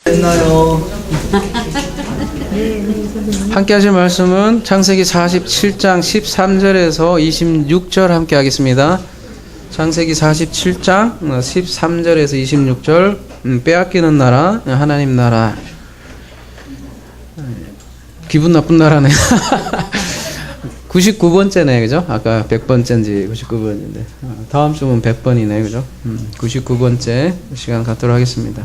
됐나요? 함께 하실 말씀은 창세기 47장 13절에서 26절 함께 하겠습니다. 창세기 47장 13절에서 26절 빼앗기는 나라, 하나님 나라. 기분 나쁜 나라네. 99번째네, 그죠? 아까 100번째인지 99번인데. 다음 주면 100번이네, 그죠? 99번째 시간 갖도록 하겠습니다.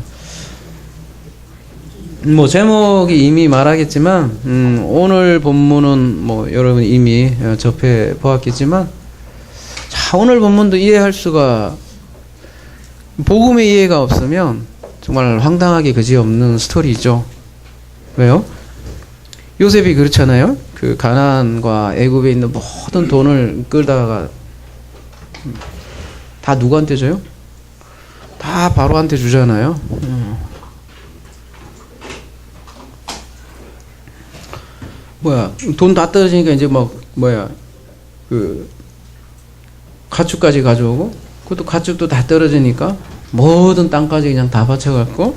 뭐, 제목이 이미 말하겠지만, 오늘 본문은 뭐, 여러분 이미 접해 보았겠지만, 자, 오늘 본문도 이해할 수가, 복음의 이해가 없으면 정말 황당하게 그지없는 스토리죠. 왜요? 요셉이 그렇잖아요. 그 가나안과 애굽에 있는 모든 돈을 끌다가 다 누구한테 줘요? 다 바로한테 주잖아요. 돈 다 떨어지니까 이제 그 가축까지 가져오고, 그것도 가축도 다 떨어지니까 모든 땅까지 그냥 다 바쳐갖고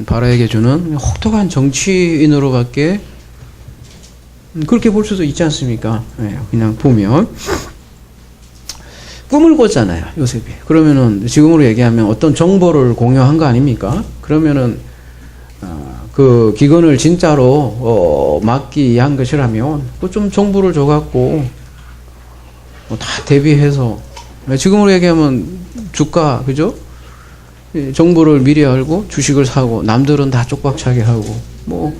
바로에게 주는 혹독한 정치인으로밖에 그렇게 볼 수도 있지 않습니까? 그냥 보면 꿈을 꿨잖아요, 요셉이. 그러면은 지금으로 얘기하면 어떤 정보를 공유한 거 아닙니까? 그러면은 그 기근을 진짜로 막기 위한 것이라면 그 좀 정보를 줘갖고 다 대비해서, 지금으로 얘기하면 주가, 그죠? 정보를 미리 알고 주식을 사고 남들은 다 쪽박차게 하고, 뭐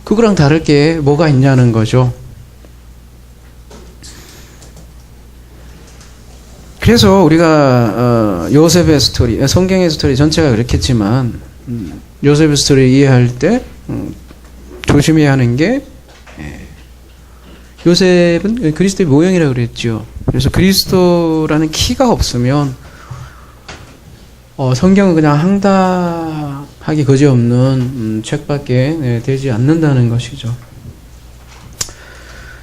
그거랑 다를 게 뭐가 있냐는 거죠. 그래서 우리가 요셉의 스토리, 성경의 스토리 전체가 그렇겠지만 요셉의 스토리를 이해할 때 조심해야 하는 게, 요셉은 그리스도의 모형이라고 그랬죠. 그래서 그리스도라는 키가 없으면 성경은 그냥 황당하게 그지없는 책밖에 되지 않는다는 것이죠.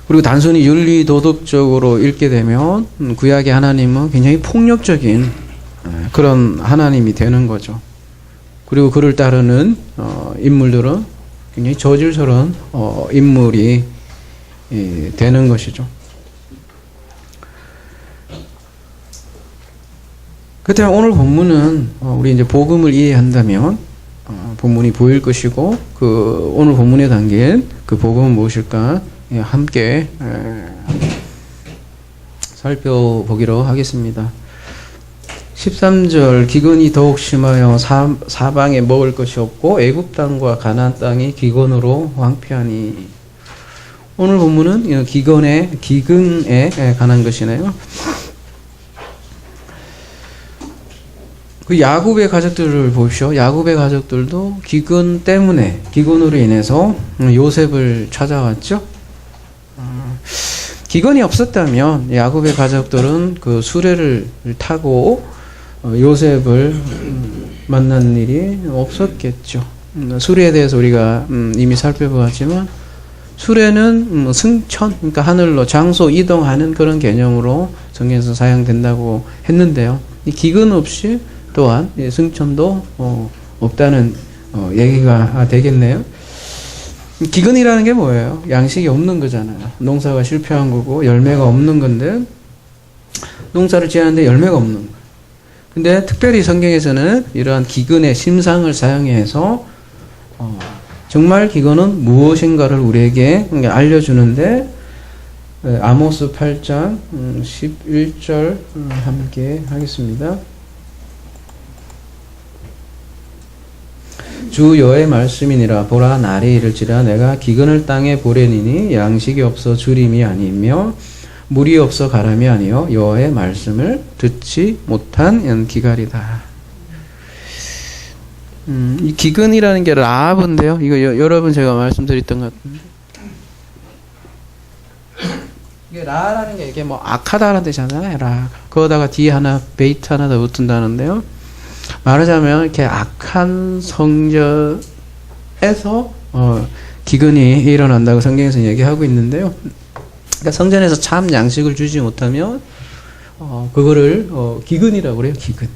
그리고 단순히 윤리 도덕적으로 읽게 되면 구약의 하나님은 굉장히 폭력적인 그런 하나님이 되는 거죠. 그리고 그를 따르는 인물들은 굉장히 저질스러운 인물이 되는 것이죠. 그렇다면 오늘 본문은 우리 이제 복음을 이해한다면 본문이 보일 것이고, 그 오늘 본문에 담긴 그 복음은 무엇일까 함께 살펴보기로 하겠습니다. 13절, 기근이 더욱 심하여 사방에 먹을 것이 없고 애굽 땅과 가나안 땅이 기근으로 황폐하니. 오늘 본문은 기근에 관한 것이네요. 그 야곱의 가족들을 보십시오. 야곱의 가족들도 기근으로 인해서 요셉을 찾아왔죠. 기근이 없었다면 야곱의 가족들은 그 수레를 타고 요셉을 만난 일이 없었겠죠. 수레에 대해서 우리가 이미 살펴보았지만, 수레는 승천, 그러니까 하늘로 장소 이동하는 그런 개념으로 성경에서 사용된다고 했는데요. 이 기근 없이 또한 승천도 없다는 얘기가 되겠네요. 기근이라는 게 뭐예요? 양식이 없는 거잖아요. 농사가 실패한 거고 열매가 없는 건데, 농사를 지었는데 열매가 없는 거예요. 근데 특별히 성경에서는 이러한 기근의 심상을 사용해서 정말 기근은 무엇인가를 우리에게 알려주는데, 아모스 8장 11절 함께 하겠습니다. 주 여호와의 말씀이니라. 보라, 날이 이를지라 내가 기근을 땅에 보내니니 양식이 없어 주림이 아니며 물이 없어 가람이 아니요 여호와의 말씀을 듣지 못한 기갈이다. 이 기근이라는 게 라합인데요. 이거 여러분 제가 말씀드렸던 것 같은데, 이게 라라는 게 이게 뭐 악하다는 뜻이잖아요. 라. 거기다가 뒤에 하나 베이트 하나 더 붙은다는데요. 말하자면 이렇게 악한 성전에서 기근이 일어난다고 성경에서 얘기하고 있는데요. 그러니까 성전에서 참 양식을 주지 못하면 그거를 기근이라고 그래요. 기근.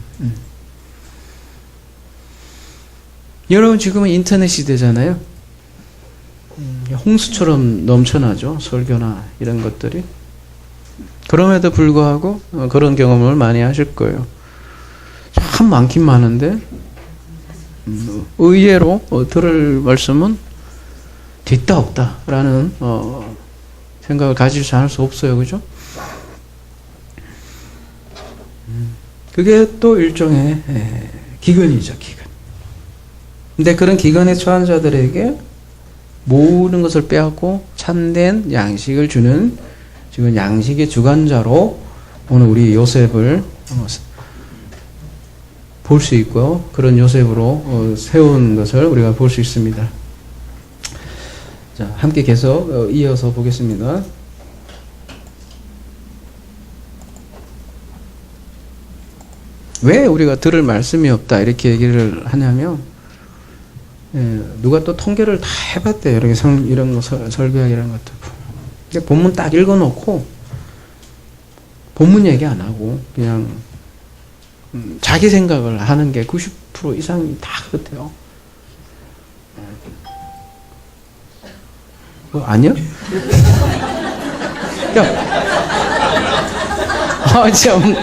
여러분 지금은 인터넷 시대잖아요. 홍수처럼 넘쳐나죠. 설교나 이런 것들이. 그럼에도 불구하고 그런 경험을 많이 하실 거예요. 참 많긴 많은데 의외로 들을 말씀은 뒤따 없다라는 생각을 가지지 않을 수 없어요. 그죠? 그게 또 일종의 기근이죠. 기근. 근데 그런 기근에 처한 자들에게 모든 것을 빼앗고 참된 양식을 주는 지금 양식의 주관자로 오늘 우리 요셉을 볼 수 있고 그런 요셉으로 세운 것을 우리가 볼 수 있습니다. 자, 함께 계속 이어서 보겠습니다. 왜 우리가 들을 말씀이 없다 이렇게 얘기를 하냐면 누가 또 통계를 다 해봤대요. 이렇게 이런 거 설교하기 이런 것들. 근데 본문 딱 읽어놓고 본문 얘기 안 하고 그냥 자기 생각을 하는 게 90% 이상이 다 그렇대요. 아니요? 야, 참.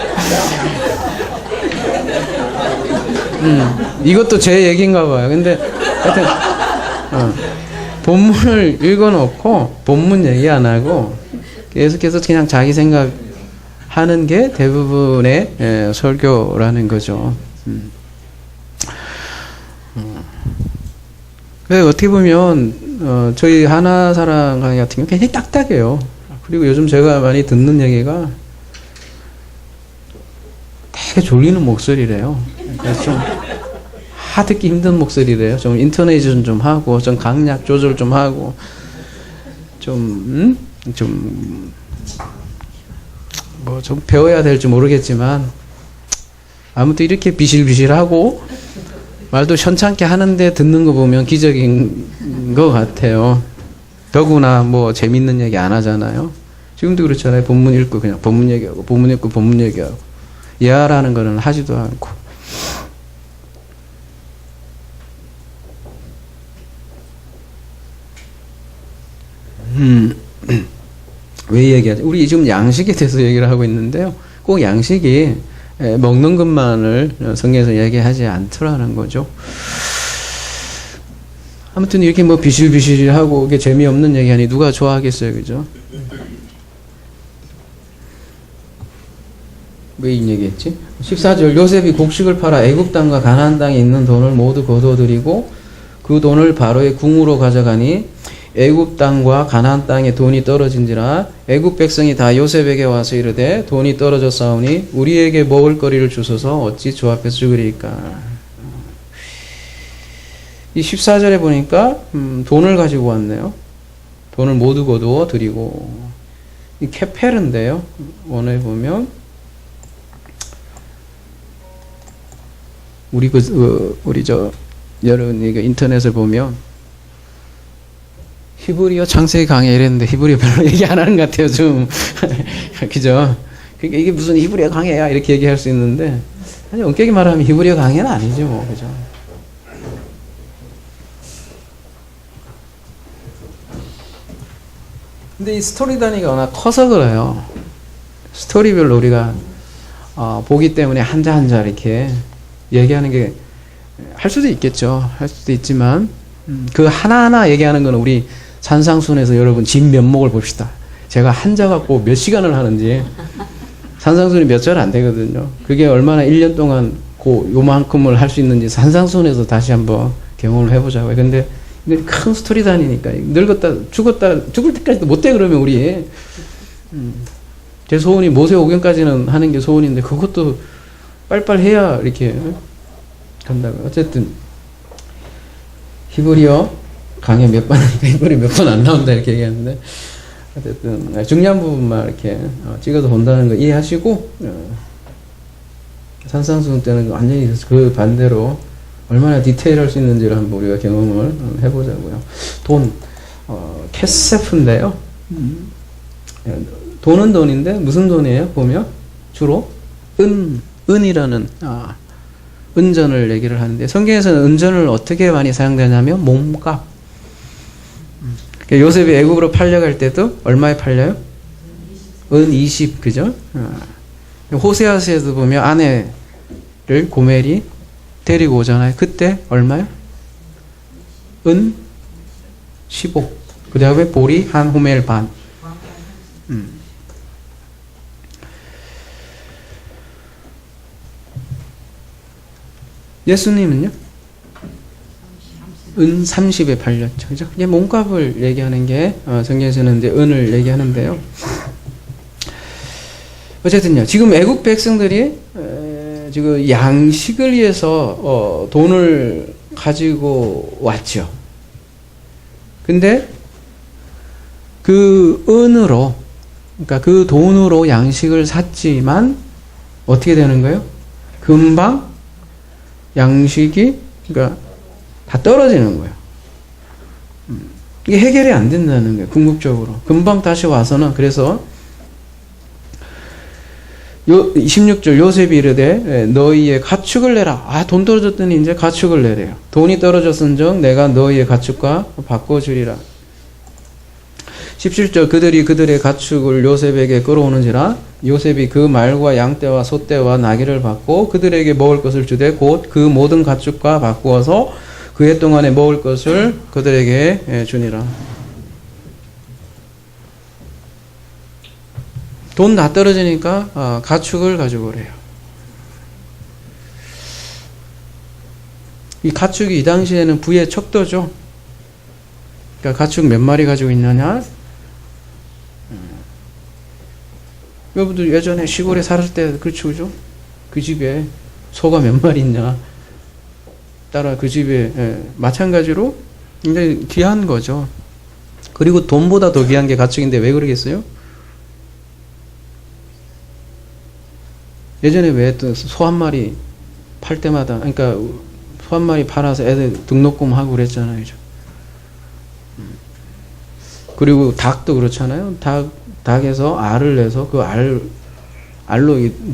이것도 제 얘기인가 봐요. 근데 하여튼 본문을 읽어놓고 본문 얘기 안 하고 계속해서 그냥 자기 생각 하는 게 대부분의 설교라는 거죠. 그래서 어떻게 보면 저희 하나사랑 강의 같은 경우 굉장히 딱딱해요. 그리고 요즘 제가 많이 듣는 얘기가 되게 졸리는 목소리래요. 그래서 좀 듣기 힘든 목소리래요. 좀 인토네이션 좀 하고 좀 강약 조절 좀 하고 좀 배워야 될지 모르겠지만 아무튼 이렇게 비실비실하고 말도 현찮게 하는데 듣는 거 보면 기적인 것 같아요. 더구나 뭐 재밌는 얘기 안 하잖아요. 지금도 그렇잖아요. 본문 읽고 그냥 본문 얘기하고 본문 읽고 본문 얘기하고 예하라는 거는 하지도 않고. 왜 얘기하지? 우리 지금 양식에 대해서 얘기를 하고 있는데요. 꼭 양식이 먹는 것만을 성경에서 얘기하지 않더라는 거죠. 아무튼 이렇게 뭐 비실비실하고 이게 재미없는 얘기하니 누가 좋아하겠어요, 그죠? 왜 이 얘기했지? 14절 요셉이 곡식을 팔아 애굽 땅과 가나안 땅에 있는 돈을 모두 거둬들이고 그 돈을 바로의 궁으로 가져가니 애굽 땅과 가나안 땅에 돈이 떨어진지라 애굽 백성이 다 요셉에게 와서 이르되 돈이 떨어졌사오니 우리에게 먹을 거리를 주소서 어찌 조합해서 죽으리까. 이 14절에 보니까 돈을 가지고 왔네요. 돈을 모두 거두어 드리고 이 케페르인데요. 원어에 보면 우리 여러분 인터넷을 보면 히브리어 창세기 강의 이랬는데 히브리어 별로 얘기 안 하는 것 같아요. 좀 그죠? 이게 무슨 히브리어 강의야 이렇게 얘기할 수 있는데 사실 엄격히 말하면 히브리어 강의는 아니죠, 뭐. 그죠? 근데 이 스토리 단위가 워낙 커서 그래요. 스토리별로 우리가 보기 때문에 한자 한자 이렇게 얘기하는 게 할 수도 있겠죠. 할 수도 있지만 그 하나하나 얘기하는 거는 우리 산상순에서 여러분 집 면목을 봅시다. 제가 한자 갖고 몇 시간을 하는지 산상순이 몇 절 안 되거든요. 그게 얼마나 1년 동안 요만큼을 할 수 있는지 산상순에서 다시 한번 경험을 해보자고요. 근데 큰 스토리 단위니까 늙었다 죽을 때까지도 못해. 그러면 우리 제 소원이 모세오경까지는 하는 게 소원인데 그것도 빨빨 해야 이렇게 간다고. 어쨌든 히브리어 강의 몇 번 하니까 히브리어 몇 번 안 나온다 이렇게 얘기하는데 어쨌든 중요한 부분만 이렇게 찍어서 본다는 거 이해하시고 산상수훈 때는 완전히 그 반대로 얼마나 디테일할 수 있는지를 한번 우리가 경험을 해보자고요. 돈, 캐세프인데요. 돈은 돈인데 무슨 돈이에요? 보면 주로 은이라는 은전을 얘기를 하는데 성경에서는 은전을 어떻게 많이 사용되냐면 몸값. 요셉이 애굽으로 팔려갈 때도 얼마에 팔려요? 은 20, 그죠? 호세아서에도 보면 아내를 고멜이 데리고 오잖아요. 그때 얼마요? 은 15. 그 다음에 보리 한 호멜 반. 예수님은요? 은 30에 팔렸죠. 그죠? 이게 몸값을 얘기하는 게, 성경에서는 이제 은을 얘기하는데요. 어쨌든요. 지금 애국 백성들이, 지금 양식을 위해서, 돈을 가지고 왔죠. 근데, 그 은으로, 그러니까 그 돈으로 양식을 샀지만, 어떻게 되는 거예요? 금방 양식이, 그러니까, 다 떨어지는 거예요. 이게 해결이 안 된다는 거예요. 궁극적으로. 금방 다시 와서는 그래서 16절 요셉이 이르되 너희의 가축을 내라. 돈 떨어졌더니 이제 가축을 내래요. 돈이 떨어졌은즉 내가 너희의 가축과 바꿔주리라. 17절 그들이 그들의 가축을 요셉에게 끌어오는지라 요셉이 그 말과 양떼와 소떼와 나귀를 받고 그들에게 먹을 것을 주되 곧 그 모든 가축과 바꾸어서 그 해 동안에 먹을 것을 그들에게 주니라. 돈 다 떨어지니까 가축을 가지고 오래요. 이 가축이 이 당시에는 부의 척도죠. 그러니까 가축 몇 마리 가지고 있느냐? 여러분들 예전에 시골에 살았을 때 그렇죠, 그죠? 그 집에 소가 몇 마리 있냐? 따라 그 집에 마찬가지로 굉장히 귀한 거죠. 그리고 돈보다 더 귀한 게 가축인데 왜 그러겠어요? 예전에 왜 또 소 한 마리 팔 때마다 그러니까 소 한 마리 팔아서 애들 등록금 하고 그랬잖아요. 그죠? 그리고 닭도 그렇잖아요. 닭에서 알을 내서 그 알로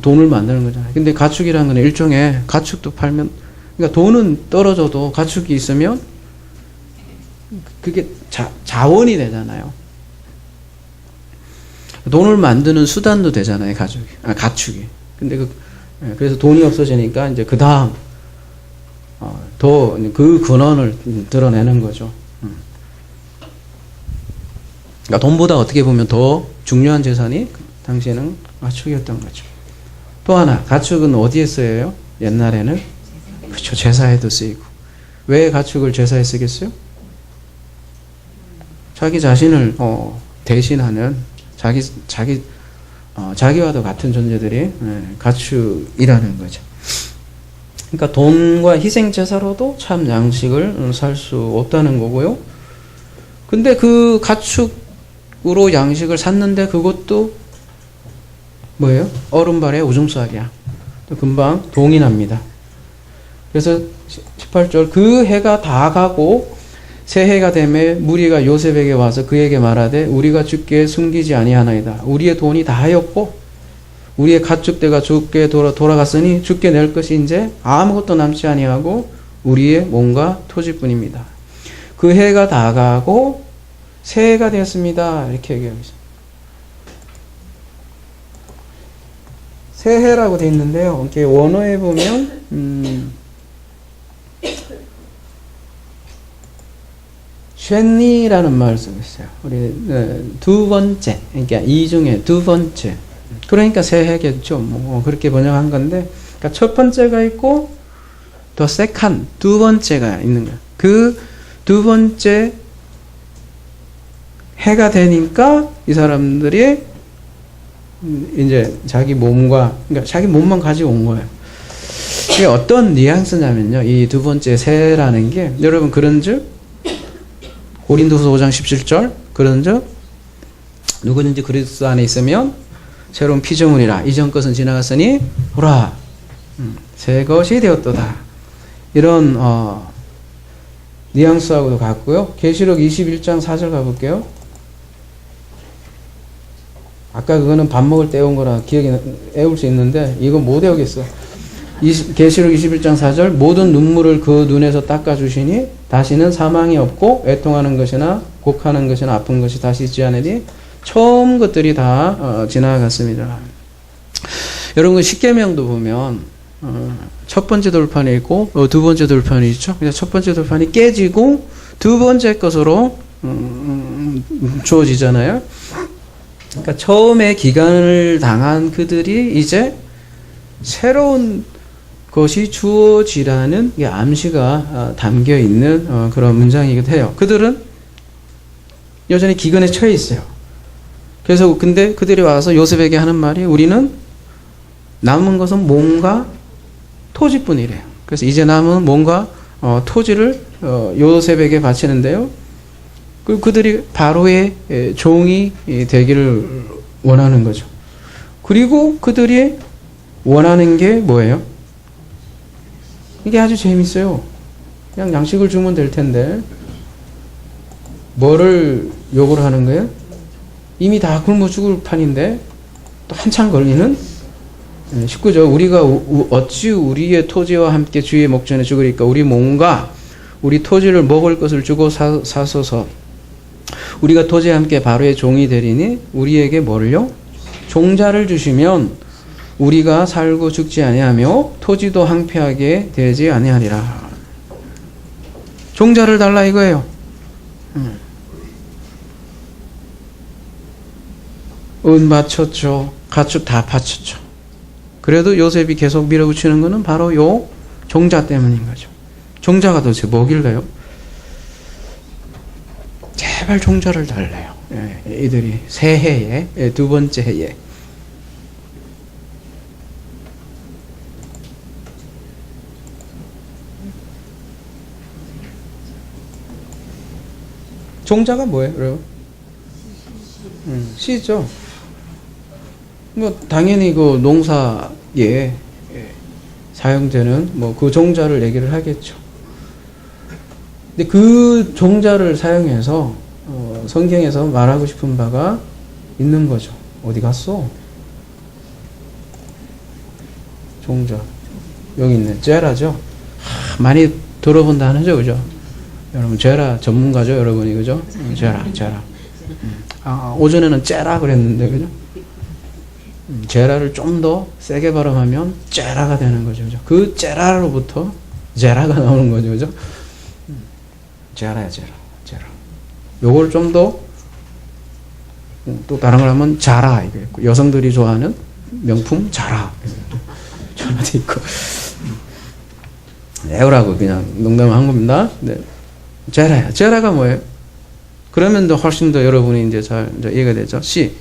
돈을 만드는 거잖아요. 근데 가축이라는 건 일종의 가축도 팔면 그러니까 돈은 떨어져도 가축이 있으면 그게 자원이 되잖아요. 돈을 만드는 수단도 되잖아요, 가축이. 근데 그래서 돈이 없어지니까 이제 그 다음 더 그 근원을 드러내는 거죠. 그러니까 돈보다 어떻게 보면 더 중요한 재산이 당시에는 가축이었던 거죠. 또 하나, 가축은 어디에 쓰여요? 옛날에는 그렇죠. 제사에도 쓰이고. 왜 가축을 제사에 쓰겠어요? 자기 자신을 대신하는 자기와도 같은 존재들이 가축이라는 거죠. 그러니까 돈과 희생 제사로도 참 양식을 살 수 없다는 거고요. 근데 그 가축으로 양식을 샀는데 그것도 뭐예요? 얼음발에 오줌싸기야. 또 금방 동이 납니다. 그래서 18절 그 해가 다 가고 새 해가 되매 무리가 요셉에게 와서 그에게 말하되 우리가 주께 숨기지 아니하나이다. 우리의 돈이 다 하였고 우리의 가축대가 주께 돌아갔으니 주께 낼 것이 이제 아무것도 남지 아니하고 우리의 몸과 토지뿐입니다. 그 해가 다 가고 새 해가 되었습니다. 이렇게 얘기하고 있습니다. 새해라고 되어 있는데요. 이렇게 원어에 보면 쉔니라는 말을 쓰고 있어요. 우리 두 번째, 그러니까 이 중에 두 번째. 그러니까 새해겠죠. 뭐 그렇게 번역한 건데, 그러니까 첫 번째가 있고 더 세컨 두 번째가 있는 거예요. 그 두 번째 해가 되니까 이 사람들이 이제 자기 몸과 그러니까 자기 몸만 가지고 온 거예요. 이게 어떤 뉘앙스냐면요. 이 두 번째 새라는 게 여러분 그런즉 고린도서 5장 17절 그런즉 누구든지 그리스도 안에 있으면 새로운 피조물이라 이전 것은 지나갔으니 보라 새 것이 되었도다. 이런 뉘앙스하고도 같고요. 계시록 21장 4절 가볼게요. 아까 그거는 밥 먹을 때 외운 거라 기억이 애울 수 있는데 이거 못 외우겠어. 계시록 21장 4절 모든 눈물을 그 눈에서 닦아주시니 다시는 사망이 없고 애통하는 것이나 곡하는 것이나 아픈 것이 다시 있지 않으니 처음 것들이 다 지나갔습니다. 여러분 십계명도 보면 첫 번째 돌판이 있고 두 번째 돌판이 있죠. 첫 번째 돌판이 깨지고 두 번째 것으로 주어지잖아요. 그러니까 처음에 기간을 당한 그들이 이제 새로운 것이 주어지라는 암시가 담겨 있는 그런 문장이기도 해요. 그들은 여전히 기근에 처해 있어요. 그래서 근데 그들이 와서 요셉에게 하는 말이 우리는 남은 것은 몸과 토지뿐이래요. 그래서 이제 남은 몸과 토지를 요셉에게 바치는데요. 그들이 바로의 종이 되기를 원하는 거죠. 그리고 그들이 원하는 게 뭐예요? 이게 아주 재밌어요. 그냥 양식을 주면 될 텐데 뭐를 요구를 하는 거예요? 이미 다 굶어 죽을 판인데 또 한참 걸리는 19절 우리가 어찌 우리의 토지와 함께 주의 목전에 죽으리까 우리 몸과 우리 토지를 먹을 것을 주고 사소서 우리가 토지와 함께 바로의 종이 되리니 우리에게 뭐를요? 종자를 주시면 우리가 살고 죽지 아니하며 토지도 황폐하게 되지 아니하리라. 종자를 달라 이거예요. 은 바쳤죠. 가축 다 바쳤죠. 그래도 요셉이 계속 밀어붙이는 것은 바로 요 종자 때문인 거죠. 종자가 도대체 뭐길래요? 제발 종자를 달래요. 이들이 새해에 두 번째 해에 종자가 뭐예요, 여러분? 씨죠. 뭐 당연히 그 농사에 사용되는 뭐 그 종자를 얘기를 하겠죠. 근데 그 종자를 사용해서 성경에서 말하고 싶은 바가 있는 거죠. 어디 갔어? 종자 여기 있네. 제라죠. 많이 들어본다 하죠, 그죠? 여러분 제라 전문가죠, 여러분이 그죠? 제라. 오전에는 제라 그랬는데 그죠? 제라를 좀 더 세게 발음하면 제라가 되는 거죠, 그죠? 그 제라로부터 제라가 나오는 거죠, 그죠? 제라야, 제라. 요걸 좀 더 또 다른 걸 하면 자라 이거 있고 여성들이 좋아하는 명품 자라 자라도 있고 에우라고 그냥 농담한 겁니다. 네. 제라야. 제라가 뭐예요? 그러면 더 훨씬 더 여러분이 이제 잘 이해가 되죠. C.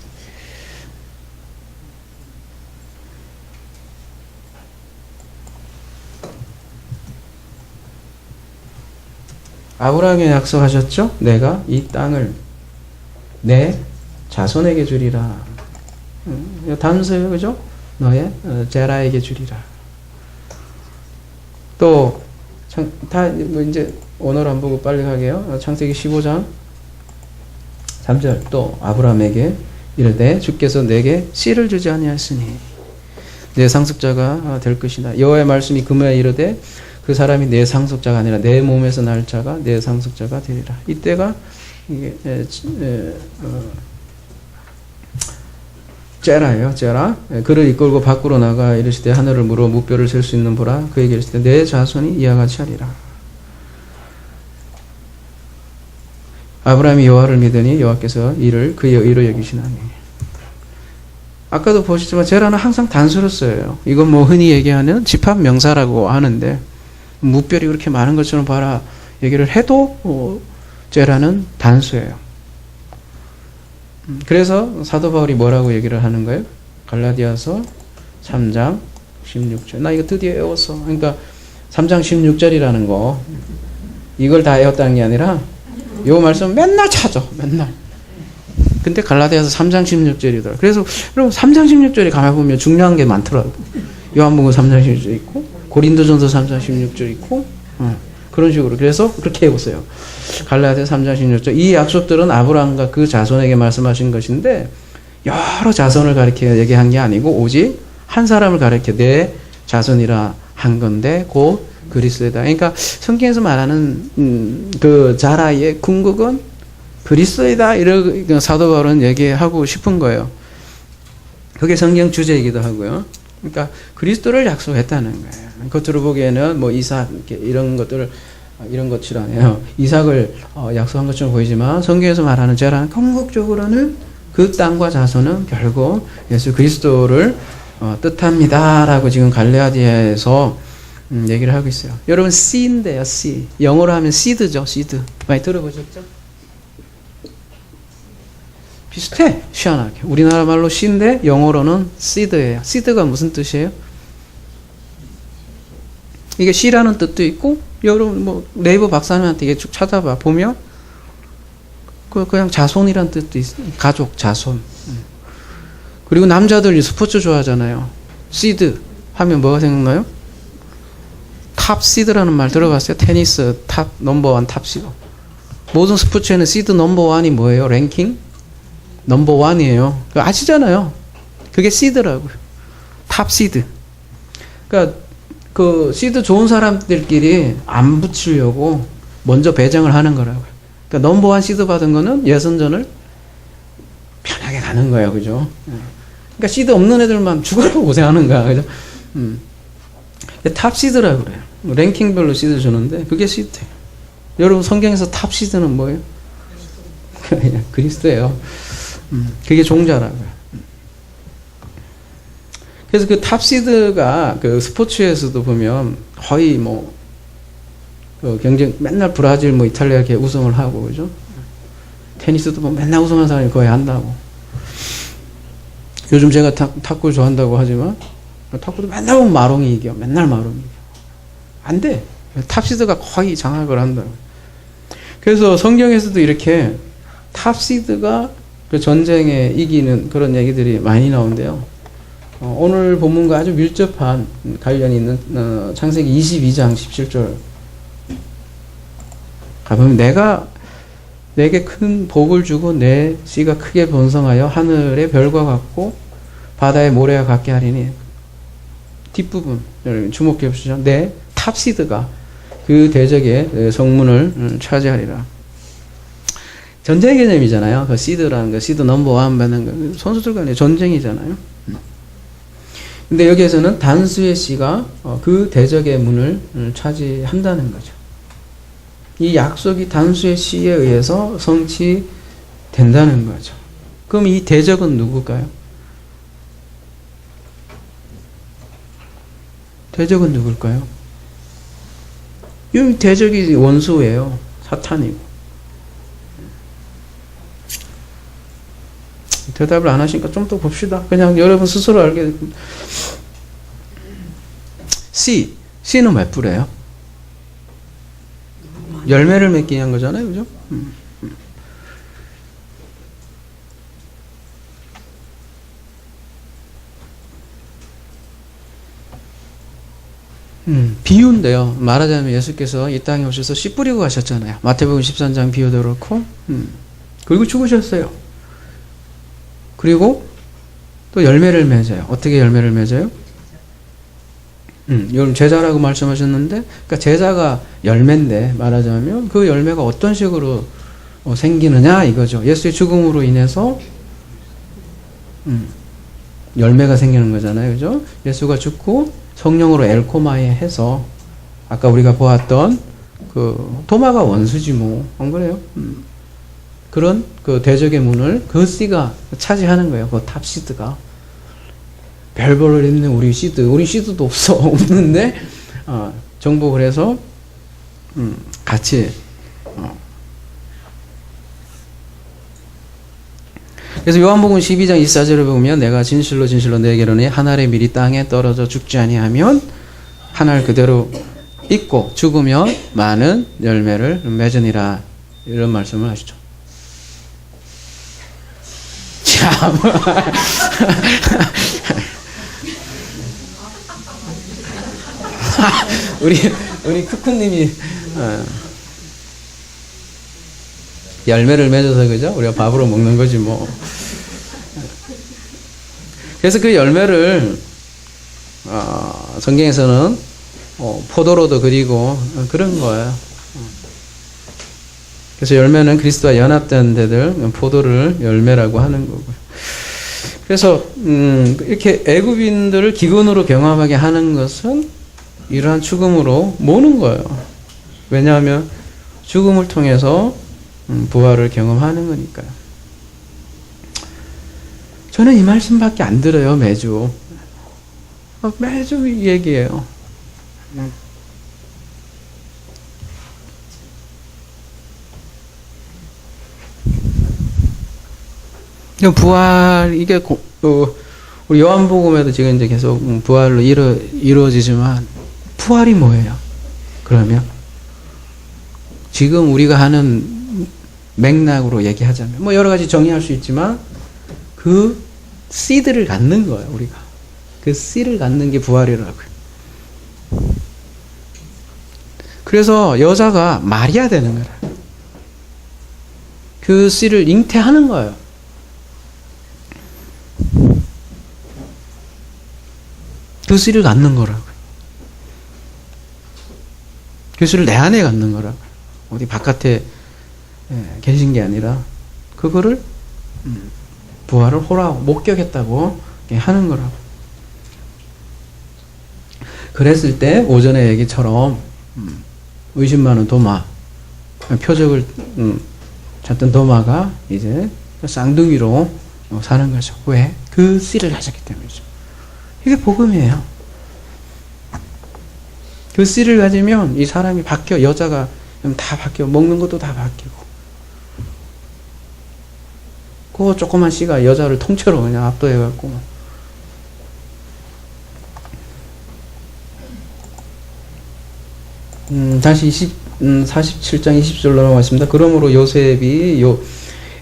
아브라함에게 약속하셨죠? 내가 이 땅을 내 자손에게 주리라. 단서예요, 그죠? 너의 제라에게 주리라. 또 다 뭐 이제 오늘 안 보고 빨리 가게요. 창세기 15장 3절 또 아브라함에게 이르되 주께서 내게 씨를 주지 아니하였으니 내 상속자가 될 것이다. 여호와의 말씀이 그무에 이르되 그 사람이 내 상속자가 아니라 내 몸에서 날 자가 내 상속자가 되리라. 이때가 이게 제라예요. 제라. 그를 이끌고 밖으로 나가 이르시되 하늘을 물어 무뼈를 셀 수 있는 보라. 그에게 이르시되 내 자손이 이와 같이 하리라. 아브라함이 여호와를 믿으니 여호와께서 이를 그의 의로 여기시나니. 아까도 보셨지만 제라는 항상 단수로 써요. 이건 뭐 흔히 얘기하는 집합 명사라고 하는데 무뼈리 그렇게 많은 것처럼 봐라 얘기를 해도 제라는 단수예요. 그래서 사도 바울이 뭐라고 얘기를 하는 거예요? 갈라디아서 3장 16절. 나 이거 드디어 외웠어. 그러니까 3장 16절이라는 거 이걸 다 외웠다는 게 아니라 이 말씀 맨날 찾아. 맨날. 근데 갈라디아서 3장 16절이더라. 그래서 여러분 3장 16절에 가만보면 중요한 게 많더라고. 요한복음 3장 16절 있고 고린도전서 3장 16절 있고 그런 식으로. 그래서 그렇게 해보세요. 갈라디아 3장 16절. 이 약속들은 아브라함과 그 자손에게 말씀하신 것인데 여러 자손을 가리켜 얘기한 게 아니고 오직 한 사람을 가리켜 내 자손이라 한 건데 곧 그리스도다. 그러니까 성경에서 말하는 그 자라의 궁극은 그리스도이다. 이런 사도 바울은 얘기하고 싶은 거예요. 그게 성경 주제이기도 하고요. 그러니까 그리스도를 약속했다는 거예요. 겉으로 보기에는 뭐 이삭 이런 것들을 이런 것처럼 이삭을 약속한 것처럼 보이지만 성경에서 말하는 자라는 궁극적으로는 그 땅과 자손은 결국 예수 그리스도를 뜻합니다라고 지금 갈라디아에서 얘기를 하고 있어요. 여러분 씨인데요, 씨. 영어로 하면 씨드죠, 씨드. 많이 들어보셨죠? 비슷해, 희한하게. 우리나라 말로 씨인데 영어로는 씨드예요. 씨드가 무슨 뜻이에요? 이게 씨라는 뜻도 있고, 여러분 뭐 네이버 박사님한테 이게 쭉 찾아봐 보면 그냥 자손이란 뜻도 있어요. 가족, 자손. 그리고 남자들이 스포츠 좋아하잖아요. 시드 하면 뭐가 생각나요? 탑 시드라는 말 들어봤어요? 테니스 탑 넘버원 탑 시드. 모든 스포츠에는 시드 넘버원이 뭐예요? 랭킹? 넘버원이에요. 아시잖아요. 그게 시드라고요. 탑 시드. 그러니까 그 시드 좋은 사람들끼리 안 붙이려고 먼저 배정을 하는 거라고요. 그러니까 넘버원 시드 받은 거는 예선전을 편하게 가는 거예요. 그죠? 그러니까 시드 없는 애들만 죽으라고 고생하는 거야. 그죠? 탑 시드라고 그래요. 랭킹별로 시드 주는데 그게 시드예요. 여러분 성경에서 탑 시드는 뭐예요? 그리스도예요. 그게 종자라고요. 그래서 그 탑 시드가 그 스포츠에서도 보면 거의 뭐 그 경쟁 맨날 브라질 뭐 이탈리아 이렇게 우승을 하고 그죠? 테니스도 뭐 맨날 우승한 사람이 거의 한다고. 요즘 제가 탁구 좋아한다고 하지만 탁구도 맨날 보면 마롱이 이겨. 맨날 마롱이 이겨. 안 돼. 탑시드가 거의 장악을 한다고. 그래서 성경에서도 이렇게 탑시드가 그 전쟁에 이기는 그런 얘기들이 많이 나오는데요. 오늘 본문과 아주 밀접한 관련이 있는 창세기 22장 17절 가보면 내게 큰 복을 주고 내 씨가 크게 번성하여 하늘의 별과 같고 바다의 모래와 같게 하리니 뒷부분 여러분 주목해 보시죠. 내 탑시드가 그 대적의 성문을 차지하리라. 전쟁 개념이잖아요. 그 시드라는 거, 시드 넘버원 받는 거, 선수들 간의 전쟁이잖아요. 근데 여기에서는 단수의 씨가 그 대적의 문을 차지한다는 거죠. 이 약속이 단수의 씨에 의해서 성취된다는 거죠. 그럼 이 대적은 누굴까요? 대적은 누굴까요? 이 대적이 원수예요. 사탄이고. 대답을 안 하시니까 좀 더 봅시다. 그냥 여러분 스스로 알게 됩니다. 씨는 왜 뿌려요? 열매를 맺기 위한 거잖아요. 그죠? 비유인데요. 말하자면 예수께서 이 땅에 오셔서 씨 뿌리고 가셨잖아요. 마태복음 13장 비유도 그렇고 그리고 죽으셨어요. 그리고 또 열매를 맺어요. 어떻게 열매를 맺어요? 여러분 제자라고 말씀하셨는데 그러니까 제자가 열매인데 말하자면 그 열매가 어떤 식으로 생기느냐 이거죠. 예수의 죽음으로 인해서 열매가 생기는 거잖아요. 그죠? 예수가 죽고 성령으로 엘코마에 해서 아까 우리가 보았던 그 도마가 원수지 뭐 안 그래요? 그런 그 대적의 문을 그 씨가 차지하는 거예요. 그 탑시드가. 별벌을 있는 우리 시드도 없는데 정복을 해서 같이 그래서 요한복음 12장 24절을 보면 내가 진실로 진실로 너에게 이르노니 한 알의 밀이 땅에 떨어져 죽지 아니하면 한 알 그대로 있고 죽으면 많은 열매를 맺으니라 이런 말씀을 하시죠. 참 우리 쿠쿠님이 열매를 맺어서 그죠? 우리가 밥으로 먹는 거지 뭐. 그래서 그 열매를 성경에서는 포도로도 그리고 그런 거예요. 그래서 열매는 그리스도와 연합된 데들 포도를 열매라고 하는 거고요. 그래서 이렇게 애굽인들을 기근으로 경험하게 하는 것은 이러한 죽음으로 모는 거예요. 왜냐하면 죽음을 통해서 부활을 경험하는 거니까요. 저는 이 말씀밖에 안 들어요. 매주 얘기해요. 부활 이게 우리 요한복음에도 지금 이제 계속 부활로 이루어지지만 부활이 뭐예요? 그러면 지금 우리가 하는 맥락으로 얘기하자면 뭐 여러 가지 정의할 수 있지만 그 씨드를 갖는 거예요. 우리가 그 씨를 갖는 게 부활이라고요. 그래서 여자가 마리아 되는 거예요. 그 씨를 잉태하는 거예요. 그 씨를 갖는 거라고요. 그 씨를 내 안에 갖는 거라고요. 어디 바깥에 계신 게 아니라 그거를 부활을 호라고 목격했다고 하는 거라고. 그랬을 때 오전의 얘기처럼 의심 많은 도마, 표적을 찾던 도마가 이제 쌍둥이로 사는 거죠. 왜? 그 씨를 가졌기 때문이죠. 이게 복음이에요. 그 씨를 가지면 이 사람이 바뀌어. 여자가 다 바뀌어. 먹는 것도 다 바뀌고. 그 조그만 씨가 여자를 통째로 그냥 압도해갖고. 다시 47장 20절로 넘어갔습니다. 그러므로 요셉이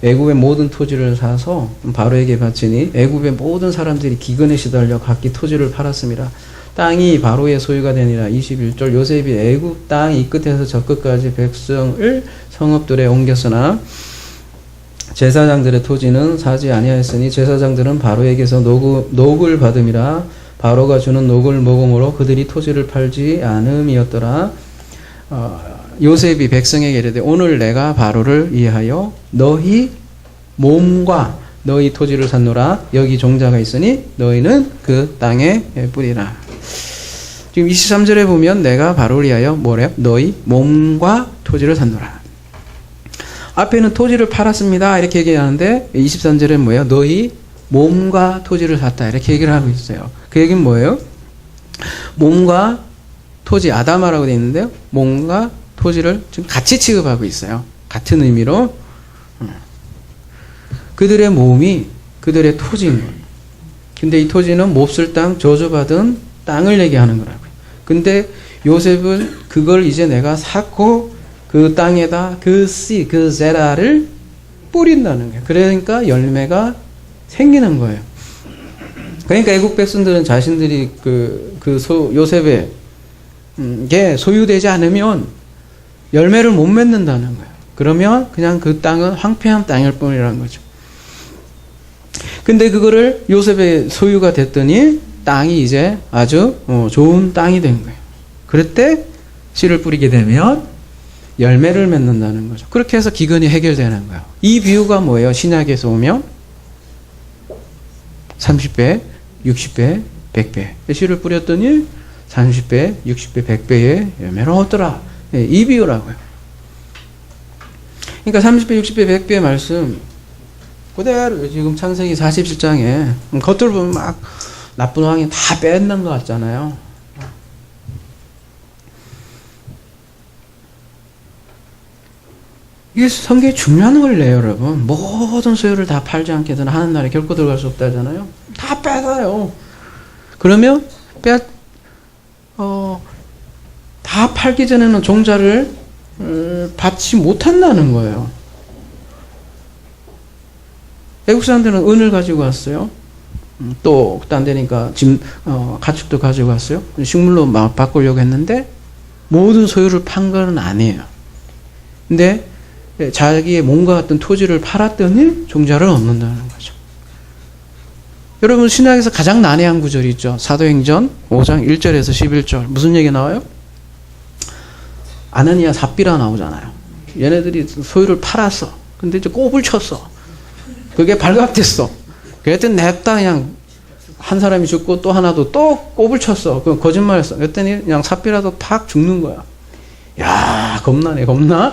애굽의 모든 토지를 사서 바로에게 바치니 애굽의 모든 사람들이 기근에 시달려 각기 토지를 팔았습니다. 땅이 바로의 소유가 되니라. 21절 요셉이 애굽 땅 이 끝에서 저 끝까지 백성을 성읍들에 옮겼으나 제사장들의 토지는 사지 아니하였으니 제사장들은 바로에게서 녹을 받음이라. 바로가 주는 녹을 먹음으로 그들이 토지를 팔지 않음이었더라. 요셉이 백성에게 이르되 오늘 내가 바로를 이해하여 너희 몸과 너희 토지를 샀노라. 여기 종자가 있으니 너희는 그 땅에 뿌리라. 지금 23절에 보면 내가 바로를 위하여 뭐래요? 너희 몸과 토지를 샀노라. 앞에는 토지를 팔았습니다 이렇게 얘기하는데 23절에 뭐예요? 너희 몸과 토지를 샀다 이렇게 얘기를 하고 있어요. 그 얘기는 뭐예요? 몸과 토지, 아다마라고 되어 있는데요. 몸과 토지를 지금 같이 취급하고 있어요. 같은 의미로. 그들의 몸이 그들의 토지인 거예요. 근데 이 토지는 몹쓸 땅, 저주받은 땅을 얘기하는 거라고요. 근데 요셉은 그걸 이제 내가 샀고 그 땅에다 그 씨, 그 제라를 뿌린다는 거예요. 그러니까 열매가 생기는 거예요. 그러니까 애국 백성들은 자신들이 요셉의 게 소유되지 않으면 열매를 못 맺는다는 거예요. 그러면 그냥 그 땅은 황폐한 땅일 뿐이라는 거죠. 근데 그거를 요셉의 소유가 됐더니 땅이 이제 아주 좋은 땅이 된 거예요. 그럴 때 씨를 뿌리게 되면 열매를 맺는다는 거죠. 그렇게 해서 기근이 해결되는 거예요. 이 비유가 뭐예요? 신약에서 오면 30배, 60배, 100배 씨를 뿌렸더니 30배, 60배, 100배의 열매를 얻더라. 이 비유라고요. 그러니까 30배, 60배, 100배의 말씀 그대로 지금 창세기 47장에 겉으로 보면 막 나쁜 왕이 다 뺏는 것 같잖아요. 이게 성경이 중요한 원리예요, 여러분. 모든 소유를 다 팔지 않게든 하는 날에 결코 들어갈 수 없다잖아요. 다 뺏어요. 그러면 다 팔기 전에는 종자를 받지 못한다는 거예요. 애국 사람들은 은을 가지고 왔어요. 또 안 되니까 가축도 가지고 왔어요. 식물로 막 바꾸려고 했는데 모든 소유를 판 건 아니에요. 근데 자기의 몸과 같은 토지를 팔았더니 종자를 얻는다는 거죠. 여러분 신약에서 가장 난해한 구절이 있죠. 사도행전 5장 1절에서 11절. 무슨 얘기 나와요? 아나니아 삽비라 나오잖아요. 얘네들이 소유를 팔았어. 근데 이제 꼽을 쳤어. 그게 발각됐어. 그랬더니 냅다 그냥 한 사람이 죽고 또 하나도 또 꼽을 쳤어. 그럼 거짓말했어. 그랬더니 그냥 삽비라도 팍 죽는 거야. 야, 겁나네, 겁나.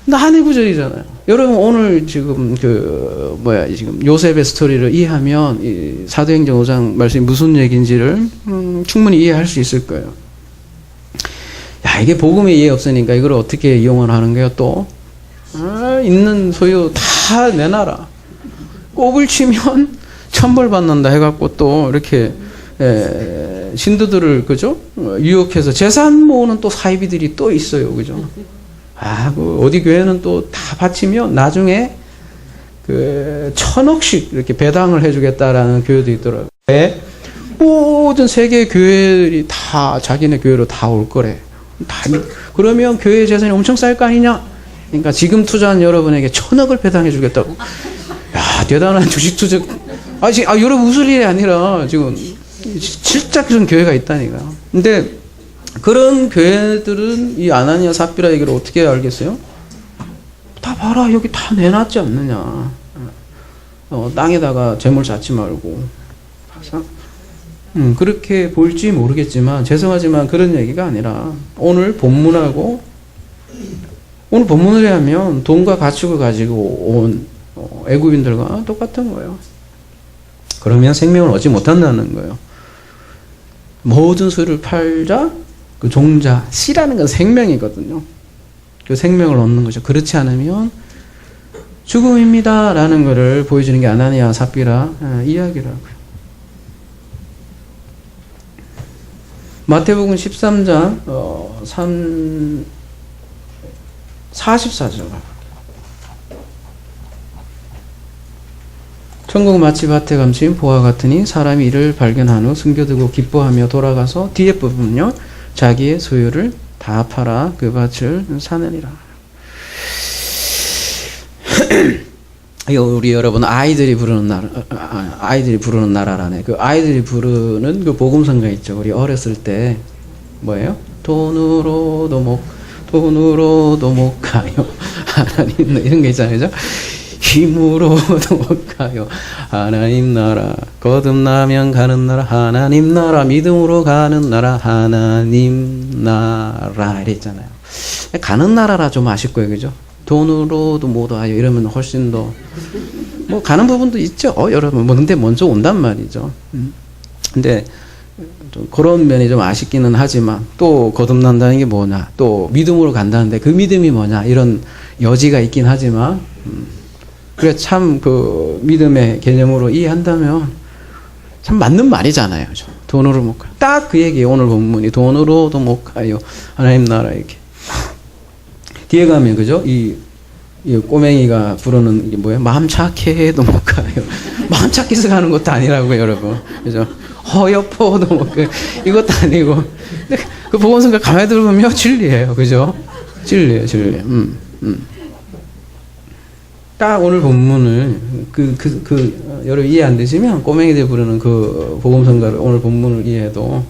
난해 구절이잖아요. 여러분 오늘 지금 지금 요셉의 스토리를 이해하면 이 사도행전 5장 말씀이 무슨 얘기인지를 충분히 이해할 수 있을 거예요. 야, 이게 복음의 이해 없으니까 이걸 어떻게 이용을 하는 거예요? 또 있는 소유 다 내놔라. 꼽을 치면 천벌 받는다 해갖고 또 이렇게 신도들을 그죠? 유혹해서 재산 모으는 또 사이비들이 또 있어요, 그죠? 어디 교회는 또 다 바치면 나중에 1,000억씩 이렇게 배당을 해주겠다라는 교회도 있더라고요. 모든 세계 교회들이 다 자기네 교회로 다 올 거래. 그러면 교회 재산이 엄청 쌓일 거 아니냐? 그러니까 지금 투자한 여러분에게 1,000억을 배당해 주겠다고. 야, 대단한 주식 투자. 여러분 웃을 일이 아니라 지금 진짜 그런 교회가 있다니까. 근데 그런 교회들은 이 아나니아 삽비라 얘기를 어떻게 알겠어요? 다 봐라, 여기 다 내놨지 않느냐. 땅에다가 재물 쌓지 말고. 그렇게 볼지 모르겠지만 죄송하지만 그런 얘기가 아니라 오늘 본문을 하면 돈과 가축을 가지고 온 애굽인들과 똑같은 거예요. 그러면 생명을 얻지 못한다는 거예요. 모든 소유를 팔자 그 종자, 씨라는 건 생명이거든요. 그 생명을 얻는 거죠. 그렇지 않으면 죽음입니다 라는 것을 보여주는 게 아나니아 삽비라 이야기라고요. 마태복음 13장 44절. 천국 마치 밭에 감춘 보화 같으니 사람이 이를 발견한 후 숨겨두고 기뻐하며 돌아가서 뒤에 부분은요 자기의 소유를 다 팔아 그 밭을 사느니라. 우리 여러분 아이들이 부르는 나라라네. 그 아이들이 부르는 그 복음성가 있죠. 우리 어렸을 때 뭐예요? 돈으로도 못 가요. 하나님 이런 게 있잖아요, 그죠? 힘으로도 못 가요. 하나님 나라 거듭나면 가는 나라 하나님 나라 믿음으로 가는 나라 하나님 나라 이랬잖아요. 가는 나라라 좀 아쉽고요, 그죠? 돈으로도 못 와요 이러면 훨씬 더 가는 부분도 있죠, 여러분. 근데 먼저 온단 말이죠. 근데 좀 그런 면이 좀 아쉽기는 하지만 또 거듭난다는 게 뭐냐, 또 믿음으로 간다는데 그 믿음이 뭐냐 이런 여지가 있긴 하지만 그래 참 그 믿음의 개념으로 이해한다면 참 맞는 말이잖아요. 돈으로 못 가요. 딱 그 얘기예요. 오늘 본문이 돈으로도 못 가요. 하나님 나라 이렇게. 뒤에 가면 그죠? 이 꼬맹이가 부르는 이게 뭐예요? 마음 착해도 못 가요. 마음 착해서 가는 것도 아니라고요, 여러분. 그죠? 허여포도 못 가요. 이것도 아니고. 근데 그 복음성가 가만히 들어보면 진리예요. 그죠? 진리예요, 진리. 딱 오늘 본문을 여러분 이해 안 되시면 꼬맹이들 부르는 그 복음성가를 오늘 본문을 이해해도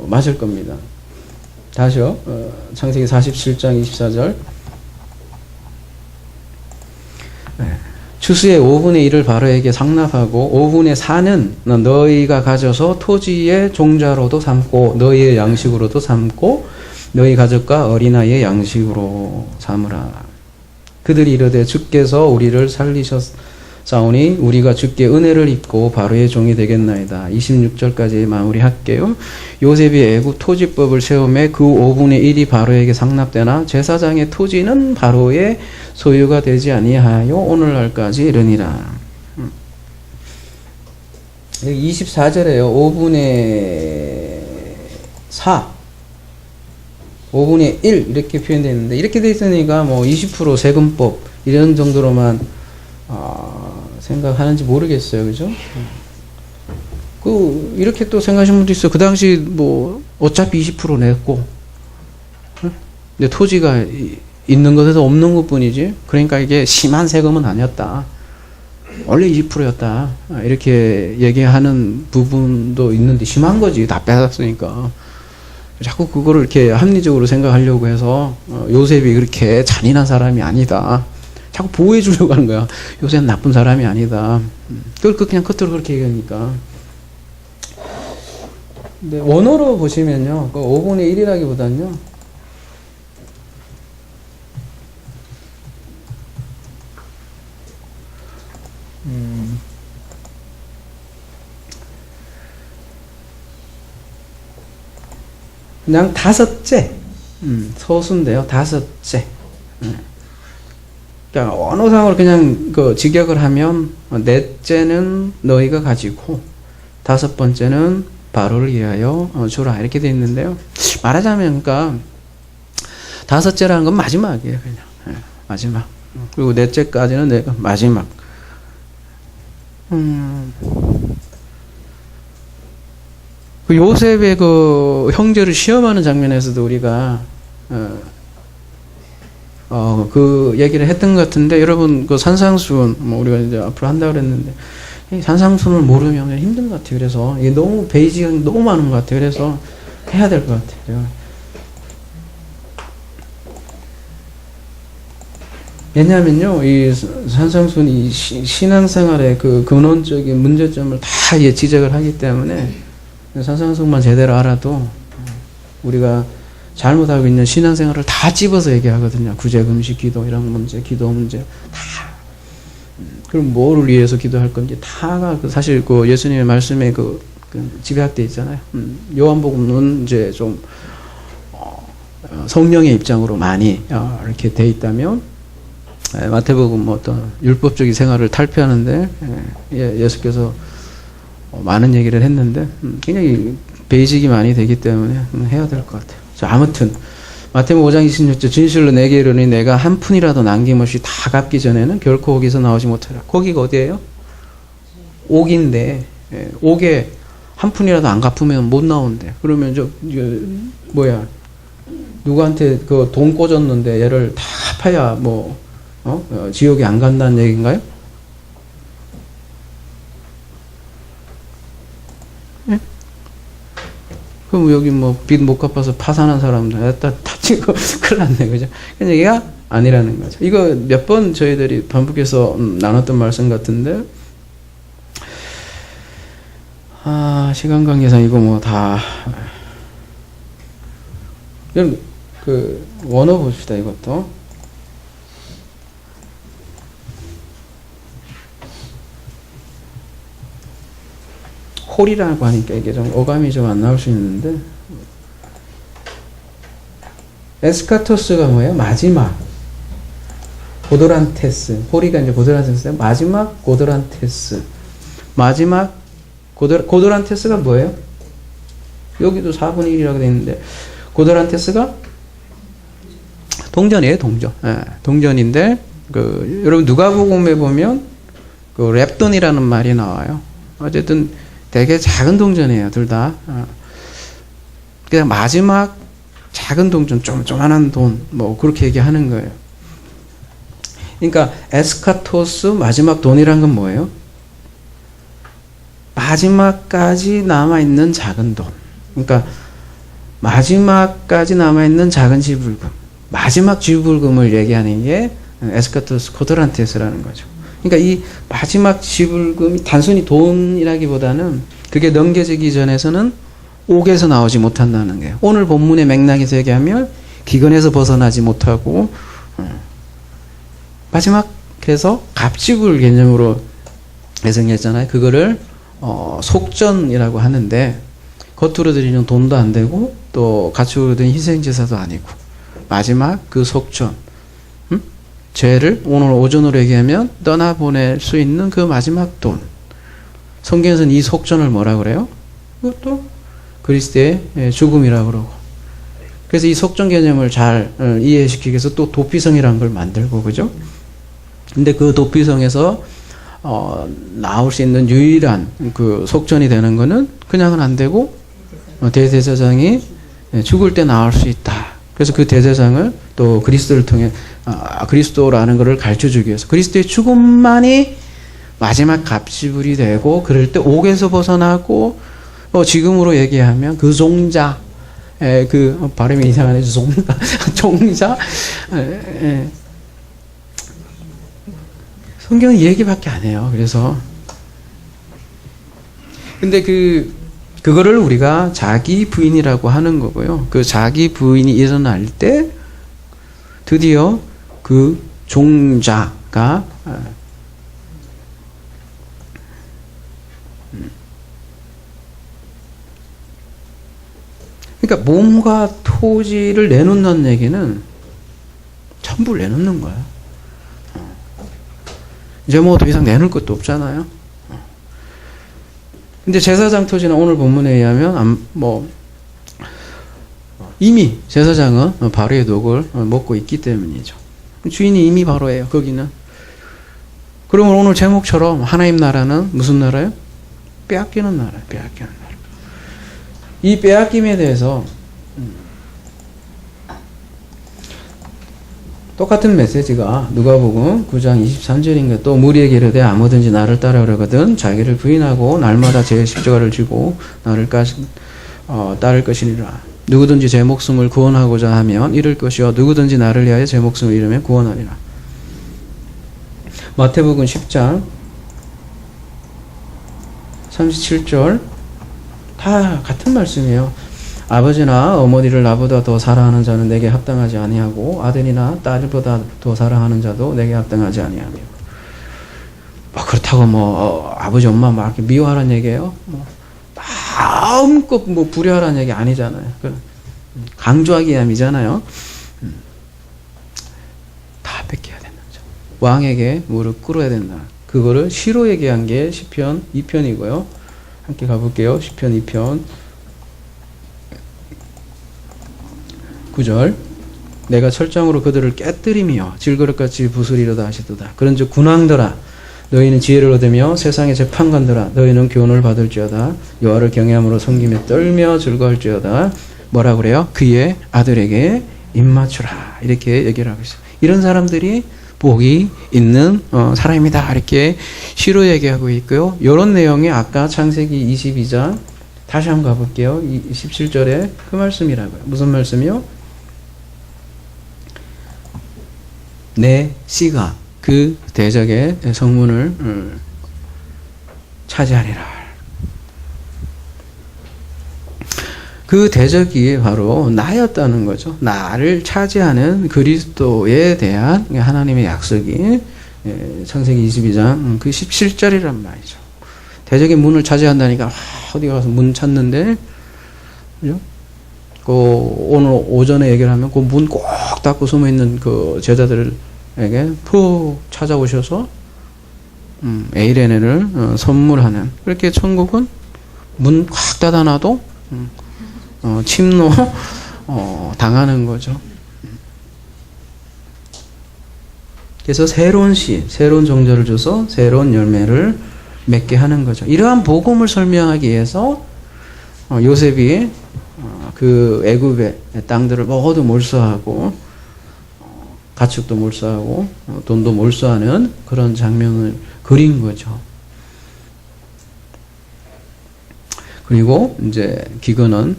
맞을 겁니다. 다시요. 창세기 47장 24절. 추수의 5분의 1을 바로에게 상납하고 5분의 4는 너희가 가져서 토지의 종자로도 삼고 너희의 양식으로도 삼고 너희 가족과 어린아이의 양식으로 삼으라. 그들이 이르되 주께서 우리를 살리셨사오니 우리가 주께 은혜를 입고 바로의 종이 되겠나이다. 26절까지 마무리할게요. 요셉이 애굽 토지법을 세우매 그 5분의 1이 바로에게 상납되나 제사장의 토지는 바로의 소유가 되지 아니하여 오늘날까지 이르니라. 24절에요. 5분의 4 5분의 1 이렇게 표현되어 있는데 이렇게 되어 있으니까 20% 세금법 이런 정도로만 생각하는지 모르겠어요. 그죠? 이렇게 또 생각하시는 분도 있어요. 그 당시 어차피 20% 냈고 근데 토지가 있는 것에서 없는 것 뿐이지 그러니까 이게 심한 세금은 아니었다. 원래 20%였다. 이렇게 얘기하는 부분도 있는데 심한 거지. 다 뺏었으니까. 자꾸 그거를 이렇게 합리적으로 생각하려고 해서 요셉이 그렇게 잔인한 사람이 아니다. 자꾸 보호해 주려고 하는 거야. 요셉은 나쁜 사람이 아니다. 그걸 그냥 겉으로 그렇게 얘기하니까. 근데 원어로 보시면요. 그 5분의 1이라기보다는요. 그냥 다섯째. 서수인데요. 다섯째. 그러니까 언어상으로 그냥 그 직역을 하면 넷째는 너희가 가지고 다섯 번째는 바로를 위하여 주라 이렇게 돼 있는데요. 말하자면 그러니까 다섯째라는 건 마지막이에요. 그냥 마지막. 그리고 넷째까지는 내가 마지막. 그 요셉의 그 형제를 시험하는 장면에서도 우리가 그 얘기를 했던 것 같은데, 여러분 그 산상수훈 뭐 우리가 이제 앞으로 한다 그랬는데 이 산상수훈을 모르면 힘든 것 같아요. 그래서 이게 너무 베이직이 너무 많은 것 같아요. 그래서 해야 될 것 같아요. 왜냐하면요, 이 산상수훈이 신앙생활의 그 근원적인 문제점을 다 지적을 하기 때문에 산상수훈만 제대로 알아도 우리가 잘못 알고 있는 신앙생활을 다 집어서 얘기하거든요. 구제, 금식, 기도 이런 문제, 기도 문제 다. 그럼 뭐를 위해서 기도할 건지 다가 사실 그 예수님의 말씀에 그 집약돼 있잖아요. 요한복음은 이제 좀 성령의 입장으로 많이 이렇게 돼 있다면, 마태복음 뭐 어떤 율법적인 생활을 탈피하는데 예수께서 많은 얘기를 했는데 굉장히 베이직이 많이 되기 때문에 해야 될 것 같아요. 자, 아무튼 마태복음 5장 26절 진실로 내게 이르노니 내가 한 푼이라도 남김없이 다 갚기 전에는 결코 옥에서 나오지 못하리라. 거기가 어디예요? 옥인데 옥에 한 푼이라도 안 갚으면 못 나온대. 그러면 뭐야, 누구한테 그 돈 꽂았는데 얘를 다 갚아야 뭐 지옥에 안 간다는 얘기인가요? 예? 그럼 여기 뭐 빚 못 갚아서 파산한 사람들 다 치고 큰일 났네, 그죠? 그 얘기가 아니라는 거죠. 이거 몇 번 저희들이 반복해서 나눴던 말씀 같은데, 시간 관계상 이거 뭐 다 그럼 그 원어 봅시다. 이것도 홀이라고 하니까 이게 좀 어감이 좀 안 나올 수 있는데, 에스카토스가 뭐예요? 마지막. 고도란테스. 홀이가 이제 고도란테스예요. 마지막 고도란테스. 마지막 고도란테스가 뭐예요? 여기도 4분의 1이라고 되어 있는데, 고도란테스가 동전이에요, 동전. 동전인데, 여러분 누가복음에 보면 그 랩돈이라는 말이 나와요. 어쨌든 되게 작은 동전이에요, 둘 다. 그냥 마지막 작은 동전, 조그만한 돈, 뭐 그렇게 얘기하는 거예요. 그러니까 에스카토스 마지막 돈이란 건 뭐예요? 마지막까지 남아있는 작은 돈. 그러니까 마지막까지 남아있는 작은 지불금. 마지막 지불금을 얘기하는 게 에스카토스 코드란테스라는 거죠. 그러니까 이 마지막 지불금이 단순히 돈이라기보다는 그게 넘겨지기 전에서는 옥에서 나오지 못한다는 거예요. 오늘 본문의 맥락에서 얘기하면 기근에서 벗어나지 못하고, 마지막 그래서 갑지불 개념으로 해석했잖아요. 그거를 속전이라고 하는데, 겉으로 드리는 돈도 안 되고 또 가축으로 드린 희생제사도 아니고 마지막 그 속전, 죄를 오늘 오전으로 얘기하면 떠나보낼 수 있는 그 마지막 돈. 성경에서는 이 속전을 뭐라 그래요? 그것도 그리스도의 죽음이라고 그러고. 그래서 이 속전 개념을 잘 이해시키기 위해서 또 도피성이라는 걸 만들고, 그죠? 근데 그 도피성에서 나올 수 있는 유일한 그 속전이 되는 거는 그냥은 안 되고 대제사장이 죽을 때 나올 수 있다. 그래서 그 대제사장을 또 그리스도를 통해 그리스도라는 것을 가르쳐 주기 위해서 그리스도의 죽음만이 마지막 갑지불이 되고 그럴 때 옥에서 벗어나고 지금으로 얘기하면 그 종자 발음이 이상하네. 종자 성경은 이 얘기밖에 안 해요. 그래서 근데 그거를 우리가 자기 부인이라고 하는 거고요. 그 자기 부인이 일어날 때 드디어 그 종자가 그러니까 몸과 토지를 내놓는 얘기는 전부 내놓는 거야. 이제 뭐 더 이상 내놓을 것도 없잖아요. 근데 제사장 토지는 오늘 본문에 의하면 이미 제사장은 바로의 독을 먹고 있기 때문이죠. 주인이 이미 바로예요. 거기는. 그러면 오늘 제목처럼 하나님 나라는 무슨 나라예요? 빼앗기는 나라예요. 빼앗기는 나라. 이 빼앗김에 대해서 똑같은 메시지가 누가복음 9장 23절인가 또 무리에게 이르되 아무든지 나를 따르거든 자기를 부인하고 날마다 제 십자가를 지고 나를 따를 것이니라. 누구든지 제 목숨을 구원하고자 하면 잃을 것이요 누구든지 나를 위하여 제 목숨을 잃으면 구원하리라. 마태복음 10장 37절 다 같은 말씀이에요. 아버지나 어머니를 나보다 더 사랑하는 자는 내게 합당하지 아니하고 아들이나 딸보다 더 사랑하는 자도 내게 합당하지 아니하며. 그렇다고 아버지 엄마 막 이렇게 미워하라는 얘기예요. 마음껏 불효하라는 얘기 아니잖아요. 강조하기 위함이잖아요. 다 뺏겨야 된다. 왕에게 무릎 꿇어야 된다. 그거를 시로 얘기한 게 시편 2편이고요. 함께 가볼게요. 시편 2편 9절 내가 철장으로 그들을 깨뜨리며 질그릇같이 부수리로다 하시도다. 그런즉 군왕들아 너희는 지혜를 얻으며 세상의 재판관들아 너희는 교훈을 받을지어다. 여호와를 경외함으로 섬기며 떨며 즐거울지어다. 뭐라 그래요? 그의 아들에게 입맞추라. 이렇게 얘기를 하고 있어요. 이런 사람들이 복이 있는 사람이다. 이렇게 시로 얘기하고 있고요. 이런 내용이 아까 창세기 22장 다시 한번 가볼게요. 17절에 그 말씀이라고요. 무슨 말씀이요? 내 씨가 그 대적의 성문을 차지하리라. 그 대적이 바로 나였다는 거죠. 나를 차지하는 그리스도에 대한 하나님의 약속이 창세기 22장 그 17절이란 말이죠. 대적의 문을 차지한다니까 어디 가서 문 찾는데 그죠? 오늘 오전에 얘기를 하면 그 문 꼭 닫고 숨어 있는 그 제자들에게 푹 찾아오셔서 에이레네를 선물하는. 그렇게 천국은 문 꽉 닫아놔도 침노 당하는 거죠. 그래서 새로운 씨, 새로운 정자를 줘서 새로운 열매를 맺게 하는 거죠. 이러한 복음을 설명하기 위해서 요셉이 그 애굽의 땅들을 모두 몰수하고 가축도 몰수하고 돈도 몰수하는 그런 장면을 그린 거죠. 그리고 이제 기근은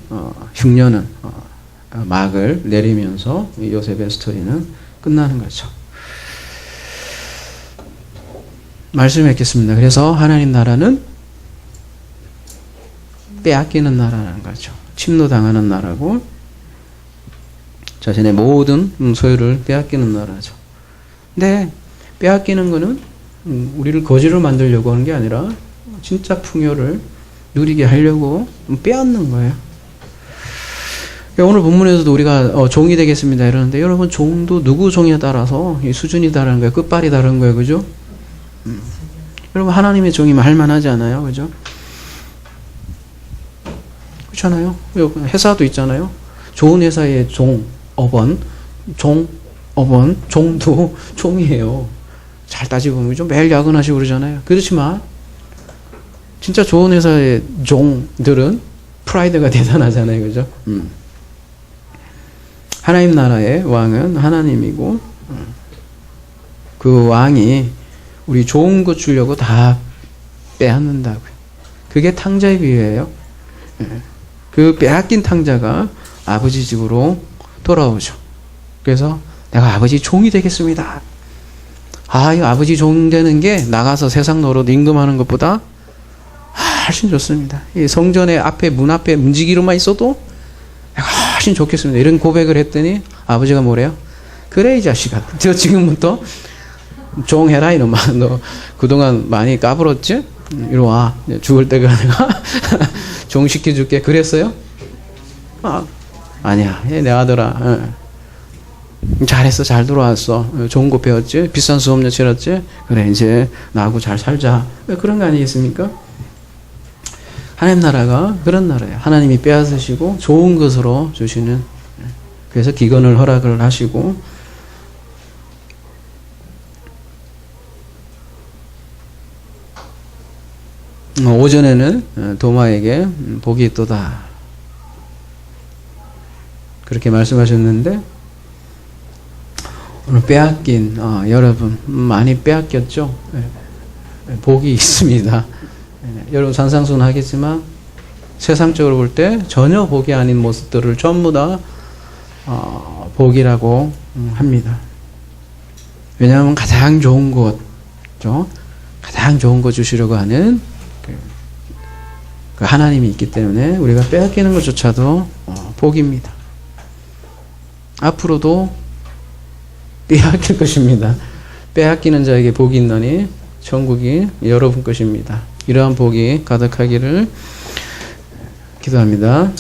흉년은 막을 내리면서 요셉의 스토리는 끝나는 거죠. 말씀을 읽겠습니다. 그래서 하나님 나라는 빼앗기는 나라라는 거죠. 침노당하는 나라고 자신의 모든 소유를 빼앗기는 나라죠. 근데 빼앗기는 거는 우리를 거지로 만들려고 하는 게 아니라 진짜 풍요를 누리게 하려고 빼앗는 거예요. 오늘 본문에서도 우리가 종이 되겠습니다 이러는데 여러분 종도 누구 종에 따라서 이 수준이 다른 거예요. 끝발이 다른 거예요. 그죠? 여러분 하나님의 종이면 할만하지 않아요? 그죠? 그렇잖아요. 회사도 있잖아요. 좋은 회사의 종도 종이에요. 잘 따지고 보면 좀 매일 야근하시고 그러잖아요. 그렇지만 진짜 좋은 회사의 종들은 프라이드가 대단하잖아요. 그죠? 하나님 나라의 왕은 하나님이고 그 왕이 우리 좋은 것 주려고 다 빼앗는다고요. 그게 탕자의 비유예요. 그 빼앗긴 탕자가 아버지 집으로 돌아오죠. 그래서 내가 아버지 종이 되겠습니다. 이 아버지 종 되는 게 나가서 세상 노릇 임금하는 것보다 훨씬 좋습니다. 이 성전의 앞에 문 앞에 움직이로만 있어도 내가 훨씬 좋겠습니다. 이런 고백을 했더니 아버지가 뭐래요? 그래 이 자식아, 저 지금부터 종 해라 이놈아. 너 그동안 많이 까불었지? 이리 와. 죽을 때가 내가 종 시켜줄게. 그랬어요? 아니야. 내 아들아. 잘했어. 잘 돌아왔어. 좋은 거 배웠지? 비싼 수업료 치렀지? 그래 이제 나하고 잘 살자. 그런 거 아니겠습니까? 하나님 나라가 그런 나라예요. 하나님이 빼앗으시고 좋은 것으로 주시는. 그래서 기근을 허락을 하시고 오전에는 도마에게 복이 있도다 그렇게 말씀하셨는데 오늘 빼앗긴 여러분 많이 빼앗겼죠. 복이 있습니다. 여러분 산상수훈하겠지만 세상적으로 볼 때 전혀 복이 아닌 모습들을 전부 다 복이라고 합니다. 왜냐하면 가장 좋은 것, 가장 좋은 것 주시려고 하는 그 하나님이 있기 때문에 우리가 빼앗기는 것조차도 복입니다. 앞으로도 빼앗길 것입니다. 빼앗기는 자에게 복이 있나니 천국이 여러분 것입니다. 이러한 복이 가득하기를 기도합니다.